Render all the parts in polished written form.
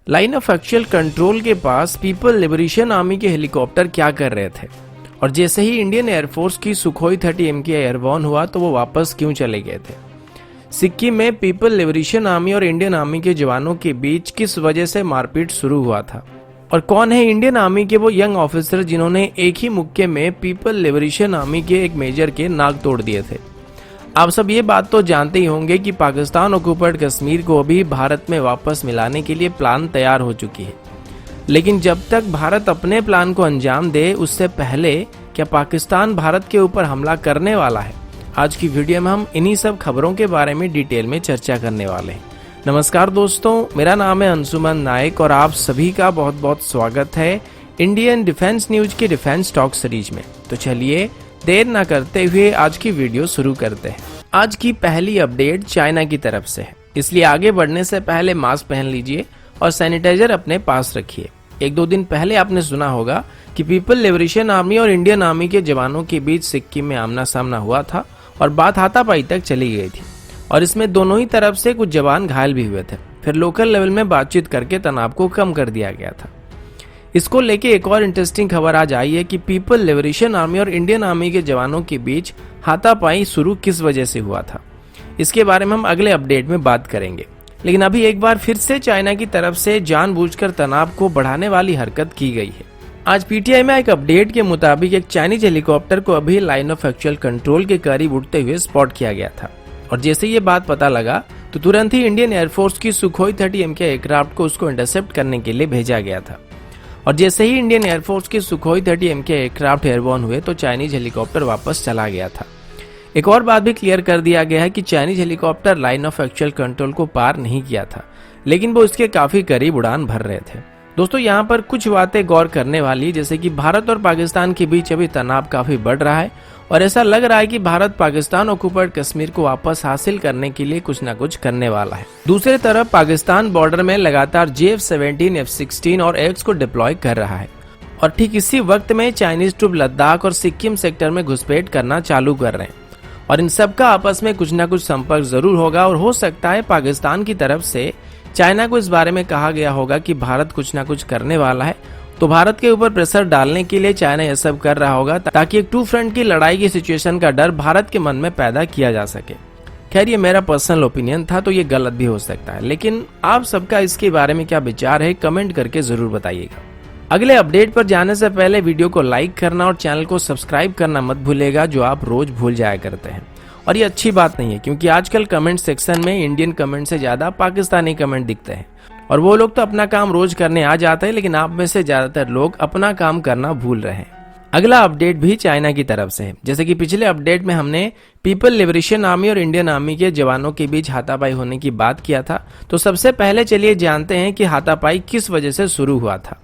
Line of actual control के पास people liberation army के helicopter क्या कर रहे थे, और जैसे ही इंडियन एयरफोर्स की सुखोई 30 MK एयरबॉर्न हुआ तो वो वापस क्यों चले गए थे। सिक्किम में पीपल लिबरेशन आर्मी और इंडियन आर्मी के जवानों के बीच किस वजह से मारपीट शुरू हुआ था, और कौन है इंडियन आर्मी के वो यंग ऑफिसर जिन्होंने एक ही मुक्के में पीपल लिबरेशन आर्मी के एक मेजर के नाक तोड़ दिए थे। आप सब ये बात तो जानते ही होंगे कि पाकिस्तान ऑक्युपाइड कश्मीर को अभी भारत में वापस मिलाने के लिए प्लान तैयार हो चुकी है, लेकिन जब तक भारत अपने प्लान को अंजाम दे उससे पहले क्या पाकिस्तान भारत के ऊपर हमला करने वाला है। आज की वीडियो में हम इन्हीं सब खबरों के बारे में डिटेल में चर्चा करने वाले हैं। नमस्कार दोस्तों, मेरा नाम है अंशुमन नायक और आप सभी का बहुत बहुत स्वागत है इंडियन डिफेंस न्यूज के डिफेंस टॉक सीरीज में। तो चलिए देर ना करते हुए आज की वीडियो शुरू करते हैं। आज की पहली अपडेट चाइना की तरफ से है, इसलिए आगे बढ़ने से पहले मास्क पहन लीजिए और सैनिटाइजर अपने पास रखिए। एक दो दिन पहले आपने सुना होगा कि पीपल लिबरेशन आर्मी और इंडियन आर्मी के जवानों के बीच सिक्किम में आमना सामना हुआ था और बात हाथापाई तक चली गई थी, और इसमें दोनों ही तरफ से कुछ जवान घायल भी हुए थे। फिर लोकल लेवल में बातचीत करके तनाव को कम कर दिया गया था। इसको लेके एक और इंटरेस्टिंग खबर आज आई है कि पीपल लिबरेशन आर्मी और इंडियन आर्मी के जवानों के बीच हाथापाई शुरू किस वजह से हुआ था। इसके बारे में हम अगले अपडेट में बात करेंगे, लेकिन अभी एक बार फिर से चाइना की तरफ से जानबूझकर तनाव को बढ़ाने वाली हरकत की गई है। आज पीटीआई में एक अपडेट के मुताबिक एक चाइनीज हेलीकॉप्टर को अभी लाइन ऑफ एक्चुअल कंट्रोल के करीब उड़ते हुए स्पॉट किया गया था, और जैसे ये बात पता लगा तो तुरंत ही इंडियन एयरफोर्स की सुखोई 30 MK एयरक्राफ्ट को उसको इंटरसेप्ट करने के लिए भेजा गया था। और जैसे ही इंडियन एयरफोर्स की सुखोई 30 MK एयरक्राफ्ट एयरबॉर्न हुए तो चाइनीज हेलीकॉप्टर वापस चला गया था। एक और बात भी क्लियर कर दिया गया है कि Chinese helicopter line of actual control को पार नहीं किया था, लेकिन वो इसके काफी करीब उड़ान भर रहे थे। दोस्तों, यहाँ पर कुछ बातें गौर करने वाली, जैसे कि भारत और पाकिस्तान के बीच अभी तनाव काफी बढ़ रहा है और ऐसा लग रहा है कि भारत पाकिस्तान ऑक्युपाइड कश्मीर को वापस हासिल करने के लिए कुछ न कुछ करने वाला है। दूसरी तरफ पाकिस्तान बॉर्डर में लगातार JF-17, F-16 और X को डिप्लॉय कर रहा है, और ठीक इसी वक्त में चाइनीज ट्रूप लद्दाख और सिक्किम सेक्टर में घुसपैठ करना चालू कर रहे हैं, और इन सब का आपस में कुछ न कुछ संपर्क जरूर होगा। और हो सकता है पाकिस्तान की तरफ से चाइना को इस बारे में कहा गया होगा कि भारत कुछ न कुछ करने वाला है, तो भारत के ऊपर प्रेशर डालने के लिए चाइना यह सब कर रहा होगा ताकि एक टू फ्रंट की लड़ाई की सिचुएशन का डर भारत के मन में पैदा किया जा सके। खैर, ये मेरा पर्सनल ओपिनियन था, तो ये गलत भी हो सकता है, लेकिन आप सबका इसके बारे में क्या विचार है कमेंट करके जरूर बताइएगा। अगले अपडेट पर जाने से पहले वीडियो को लाइक करना और चैनल को सब्सक्राइब करना मत भूलिएगा, जो आप रोज भूल जाया करते हैं। और ये अच्छी बात नहीं है, क्योंकि आजकल कमेंट सेक्शन में इंडियन कमेंट से ज्यादा पाकिस्तानी कमेंट दिखते हैं, और वो लोग तो अपना काम रोज करने आ जाते हैं, लेकिन आप में से ज्यादातर लोग अपना काम करना भूल रहे हैं। अगला अपडेट भी चाइना की तरफ से है। जैसे कि पिछले अपडेट में हमने पीपल लिबरेशन आर्मी और इंडियन आर्मी के जवानों के बीच हाथापाई होने की बात किया था, तो सबसे पहले चलिए जानते हैं कि हाथापाई किस वजह से शुरू हुआ था।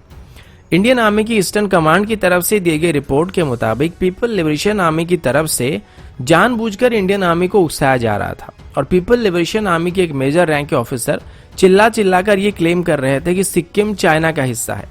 इंडियन आर्मी की ईस्टर्न कमांड की तरफ से दी गई रिपोर्ट के मुताबिक पीपल लिबरेशन आर्मी की तरफ से जानबूझकर इंडियन आर्मी को उकसाया जा रहा था, और पीपल लिबरेशन आर्मी के एक मेजर रैंक के ऑफिसर चिल्लाकर ये क्लेम कर रहे थे कि सिक्किम चाइना का हिस्सा है।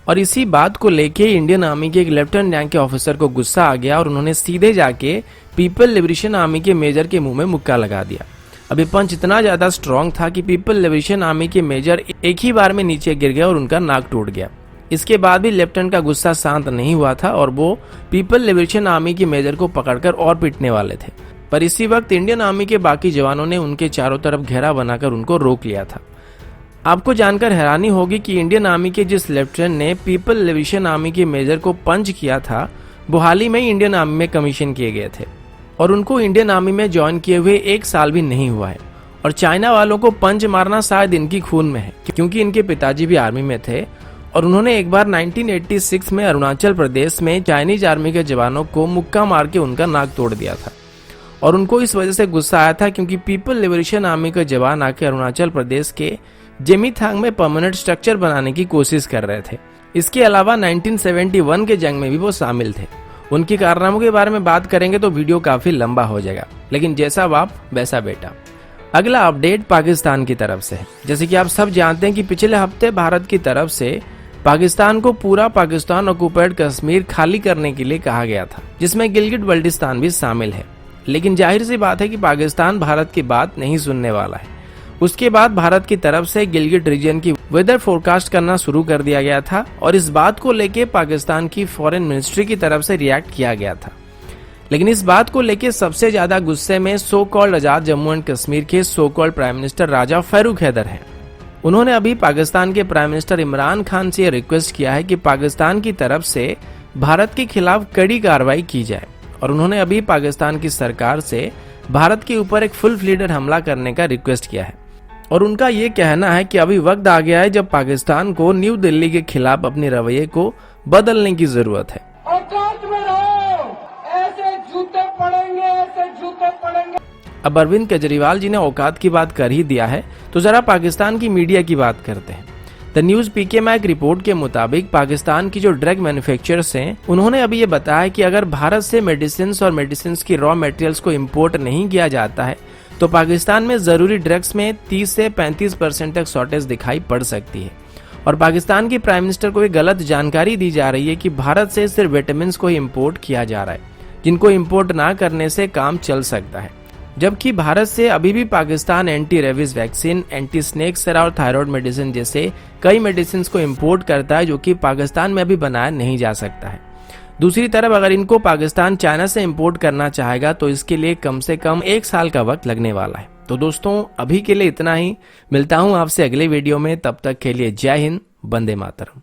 और इसी बात को लेके इंडियन आर्मी के एक लेफ्टिनेंट रैंक के ऑफिसर को गुस्सा आ गया और उन्होंने सीधे जाके पीपल लिबरेशन आर्मी के मेजर के मुंह में मुक्का लगा दिया। अब ये पंच इतना ज्यादा स्ट्रॉन्ग था कि पीपल लिबरेशन आर्मी के मेजर एक ही बार में नीचे गिर गए और उनका नाक टूट गया। इसके बाद भी लेफ्टिनेंट का गुस्सा शांत नहीं हुआ था और वो पीपल लिबरेशन आर्मी के मेजर को पकड़कर और पीटने वाले थे, पर इसी वक्त इंडियन आर्मी के बाकी जवानों ने उनके चारों तरफ घेरा बनाकर उनको रोक लिया था। आपको जानकर हैरानी होगी कि इंडियन आर्मी के जिस लेफ्टिनेंट ने पीपल लिबरेशन आर्मी के मेजर को पंच किया था, वो हाल ही में इंडियन आर्मी में कमीशन किए गए थे, और उनको इंडियन आर्मी में ज्वाइन किए हुए 1 साल भी नहीं हुआ है। और चाइना वालों को पंच मारना शायद इनकी खून में है, क्योंकि इनके पिताजी भी आर्मी में थे, और उन्होंने एक बार 1986 में अरुणाचल प्रदेश में चाइनीज आर्मी के जवानों को मुक्का मार के उनका नाक तोड़ दिया था। और उनको इस वजह से गुस्सा आया था क्योंकि पीपल लिबरेशन आर्मी के जवान आके अरुणाचल प्रदेश के जेमीथांग में परमानेंट स्ट्रक्चर बनाने की कोशिश कर रहे थे। इसके अलावा 1971 के जंग में भी वो शामिल थे। उनकी कारनामों के बारे में बात करेंगे तो वीडियो काफी लंबा हो जाएगा, लेकिन जैसा बाप वैसा बेटा। अगला अपडेट पाकिस्तान की तरफ से है। जैसे कि आप सब जानते हैं कि पिछले हफ्ते भारत की तरफ से पाकिस्तान को पूरा पाकिस्तान ऑक्युपाइड कश्मीर खाली करने के लिए कहा गया था, जिसमें गिलगिट बल्टिस्तान भी शामिल है। लेकिन जाहिर सी बात है कि पाकिस्तान भारत की बात नहीं सुनने वाला है। उसके बाद भारत की तरफ से गिलगिट रीजन की वेदर फोरकास्ट करना शुरू कर दिया गया था और इस बात को लेके पाकिस्तान की फॉरेन मिनिस्ट्री की तरफ से रिएक्ट किया गया था। लेकिन इस बात को लेके सबसे ज्यादा गुस्से में so called Azad Jammu and Kashmir के सो कॉल्ड प्राइम मिनिस्टर राजा फारूक हैदर हैं। उन्होंने अभी पाकिस्तान के प्राइम मिनिस्टर इमरान खान से रिक्वेस्ट किया है कि पाकिस्तान की तरफ से भारत के खिलाफ कड़ी कार्रवाई की जाए और उन्होंने अभी पाकिस्तान की सरकार से भारत के ऊपर एक फुल फ्लेडेड हमला करने का रिक्वेस्ट किया है और उनका ये कहना है कि अभी वक्त आ गया है जब पाकिस्तान को न्यू दिल्ली के खिलाफ अपने रवैये को बदलने की जरूरत है। औकात में रहो, ऐसे जूते पड़ेंगे, ऐसे जूते पड़ेंगे। अब अरविंद केजरीवाल जी ने औकात की बात कर ही दिया है तो जरा पाकिस्तान की मीडिया की बात करते हैं। द न्यूज पीके में एक रिपोर्ट के मुताबिक पाकिस्तान की जो ड्रग मैन्युफैक्चरर्स हैं उन्होंने अभी ये बताया कि अगर भारत से मेडिसिन और मेडिसिन की रॉ मटेरियल्स को इम्पोर्ट नहीं किया जाता है तो पाकिस्तान में जरूरी ड्रग्स में 30 से 35% तक शॉर्टेज दिखाई पड़ सकती है। और पाकिस्तान के प्राइम मिनिस्टर को एक गलत जानकारी दी जा रही है कि भारत से सिर्फ विटामिन को ही इम्पोर्ट किया जा रहा है, जिनको इम्पोर्ट ना करने से काम चल सकता है, जबकि भारत से अभी भी Pakistan anti rabies vaccine, anti snake sera और थायराइड मेडिसिन जैसे कई मेडिसिन को इम्पोर्ट करता है जो कि पाकिस्तान में अभी बनाया नहीं जा सकता है। दूसरी तरफ अगर इनको पाकिस्तान चाइना से इंपोर्ट करना चाहेगा तो इसके लिए कम से कम 1 साल का वक्त लगने वाला है। तो दोस्तों अभी के लिए इतना ही, मिलता हूं आपसे अगले वीडियो में, तब तक के लिए जय हिंद, वंदे मातरम।